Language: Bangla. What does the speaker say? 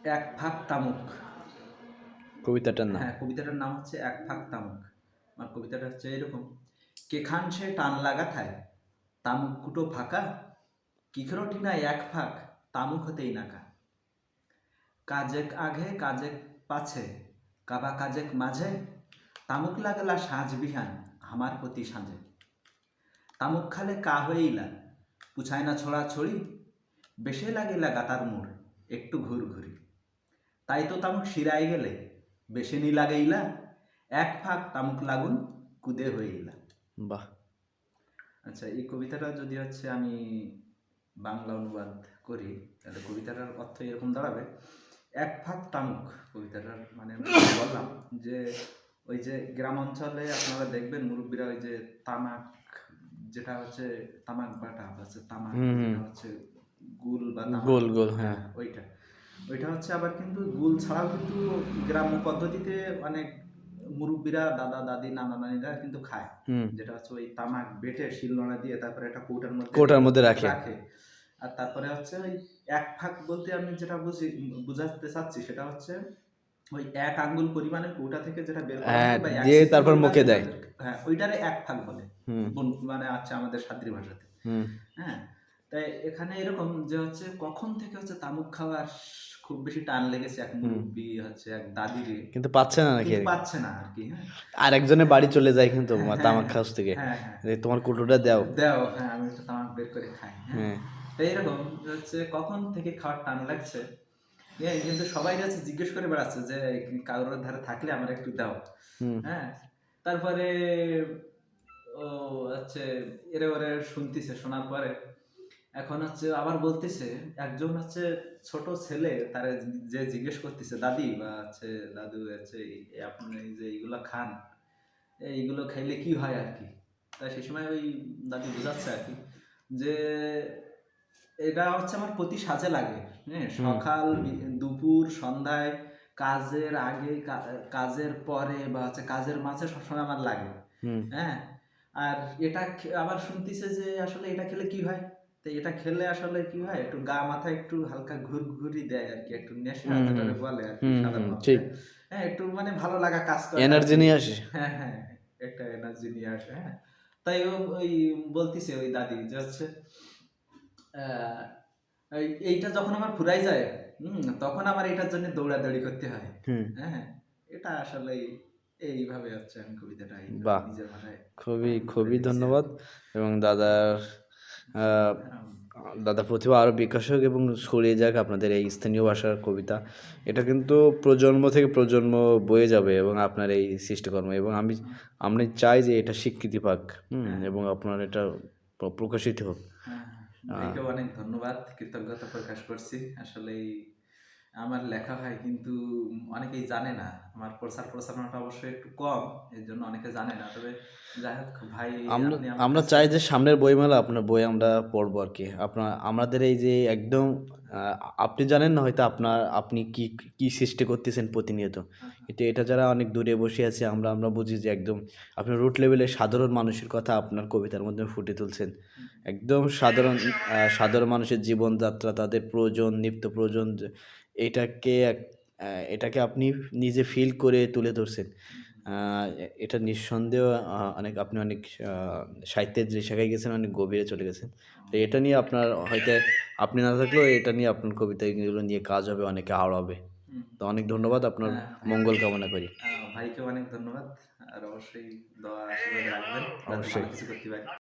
এক ফাঁক তামুক। কবিতাটার নাম? হ্যাঁ, কবিতাটার নাম হচ্ছে এক ফাঁক তামুক। আমার কবিতাটা হচ্ছে এরকম: কেখান সে টান লাগা থায়, তামুক কুটো ফাঁকা, কিখেরো ঠিনায় এক ফাঁক, তামুক হতেই নাকা। কাজেক আঘে কাজেক পাছে, কাবা কাজেক মাঝে, তামুক লাগলা সাঁঝ বিহান, আমার প্রতি সাঁঝে। তামুক খালে কা হইলা, পুছায় না ছড়া ছড়ি, বেশে লাগিলা গাতার মোড়, একটু ঘুর ঘুরি। তাই তো তামুক শিরায় গেলে, বেশে নি লাগাইলা, এক ফাঁক তামুক লাগুন, কুদে হইলা। বাহ! আচ্ছা, এই কবিতাটা যদি হচ্ছে আমি বাংলা অনুবাদ করি, তাহলে কবিতাটার অর্থ এরকম দাঁড়াবে: এক ফাঁক তামুক। কবিতাটার মানে আমি বললাম যে ওই যে গ্রাম অঞ্চলে আপনারা দেখবেন মুরব্বীরা ওই যে তামাক, যেটা হচ্ছে তামাক বাটা হচ্ছে তামাক, যেটা হচ্ছে গুল বা তামাক, গোল গোল, হ্যাঁ। ওইটা ওইটা হচ্ছে আবার কিন্তু গুল ছাড়াও কিন্তু গ্রাম্য পদ্ধতিতে অনেক মুরব্বীরা, দাদা দাদি নানা নানিরা কিন্তু খায়, যেটা হচ্ছে ওই তামাক বেটে শিলনোড়া দিয়ে তারপরে একটা কৌটার মধ্যে রাখে। আর তারপরে হচ্ছে ওই এক ফাঁক বলতে আমি যেটা বুঝাতে চাচ্ছি সেটা হচ্ছে ওই এক আঙ্গুল পরিমাণের কৌটা থেকে যেটা বের করা হ্যাঁ, হয় বা এক দিয়ে সিসি তারপর মুখে পরিমাণের, দেয়। হ্যাঁ ওইটারে এক ফাঁক বলে, হুম। মানে আচ্ছা আমাদের সাদ্রি ভাষাতে। হ্যাঁ, তাই এখানে এরকম যে হচ্ছে কখন থেকে হচ্ছে তামুক খাওয়ার খুব বেশি টান লেগেছে এক মুরব্বি হচ্ছে এক দাদির, কিন্তু পাচ্ছে না নাকি? কিন্তু পাচ্ছে না আর কি। হ্যাঁ, আর একজনের বাড়ি চলে যায় কিন্তু হ্যাঁ তামাক খাওয়ার থেকে, হ্যাঁ হ্যাঁ, যে তোমার কুটোটা দাও। দাও, হ্যাঁ আমি একটু তামাক বের করে খাই। হ্যাঁ, হ্যাঁ। তাই এরকম হচ্ছে কখন থেকে খাওয়ার টান লাগছে, কিন্তু সবাই যাচ্ছে জিজ্ঞেস করে বেড়াচ্ছে যে কারোর ধারে থাকলে আমার একটু দাও। হ্যাঁ, তারপরে ও হচ্ছে এরে ওরে শুনতেছে, শোনার পরে এখন হচ্ছে আবার বলতেছে, একজন হচ্ছে ছোট ছেলে তারে যে জিজ্ঞেস করতেছে, দাদি বা হচ্ছে দাদু হচ্ছে আপনি যে এইগুলো খান, এইগুলো খাইলে কি হয় আর কি। তাই সেই সময় ওই দাদি বোঝাচ্ছে আর কি যে এটা হচ্ছে আমার প্রতি সাজে লাগে। হ্যাঁ, সকাল দুপুর সন্ধ্যায়, কাজের আগে কাজের পরে বা হচ্ছে কাজের মাঝে সবসময় আমার লাগে। হ্যাঁ, আর এটা আবার শুনতেছে যে আসলে এটা খেলে কি হয়, তো এটা খেলে আসলে কি হয়, একটু গা মাথায় একটু হালকা ঘুরঘুরি দেয় আর কি, একটু নেশা যেটা বলে আর কি সাধারণ ভাষায়। হ্যাঁ, একটু মানে ভালো লাগা কাজ করে, এনার্জি নিয়ে আসে। হ্যাঁ হ্যাঁ, একটা এনার্জি নিয়ে আসে। হ্যাঁ, তাই ওই বলতিছে ওই দাদি যে হচ্ছে এইটা যখন আমার ফুরাই যায়, তখন আমার এটার জন্য দৌড়াদৌড়ি করতে হয়। হ্যাঁ, এটা আসলে এইভাবে হচ্ছে আমি কবিতাটা বাহ! নিজের ভাষায় খুবই করে লিখছি ধন্যবাদ। এবং দাদার দাদার প্রতিভা আরও বিকাশ হোক এবং ছড়িয়ে যাক আপনাদের এই স্থানীয় ভাষার কবিতা। এটা কিন্তু প্রজন্ম থেকে প্রজন্ম বয়ে যাবে এবং আপনার এই সৃষ্টিকর্ম, এবং আমি চাই যে এটা স্বীকৃতি পাক, এবং আপনার এটা প্রকাশিত হোক। ভাইকে অনেক ধন্যবাদ, কৃতজ্ঞতা প্রকাশ করছি। আসলেই আমার লেখা হয় কিন্তু অনেকেই জানে না, আমার প্রচার প্রচারণাটা অবশ্যই একটু কম, এর জন্য অনেকে জানে না। তবে যাই হোক ভাই, আমরা চাই যে সামনের বইমেলা আপনার বই আমরা পড়বো আর কি। আমাদের এই যে একদম আপনি জানেন না হয়তো আপনি কি কি সৃষ্টি করতেছেন প্রতিনিয়ত, এটা যারা অনেক দূরে বসে আছে আমরা বুঝি যে একদম আপনি রুট লেভেলের সাধারণ মানুষের কথা আপনার কবিতার মধ্যে ফুটে তুলছেন। একদম সাধারণ মানুষের জীবনযাত্রা, তাদের প্রয়োজন, নিত্য প্রয়োজন, এটাকে আপনি নিজে ফিল করে তুলে ধরছেন। এটা নিঃসন্দেহ আপনি অনেক সাহিত্যের যে শাখায় গেছেন অনেক গভীরে চলে গেছেন। তো এটা নিয়ে আপনার হয়তো, আপনি না থাকলেও এটা নিয়ে আপনার কবিতাগুলো নিয়ে কাজ হবে, অনেকে আওড়াবে। তো অনেক ধন্যবাদ, আপনার মঙ্গল কামনা করি। ভাইকে অনেক ধন্যবাদ। আর অবশ্যই দোয়া আশীর্বাদ রাখবেন যাতে ভালো অবশ্যই। কিছু করতে পারি।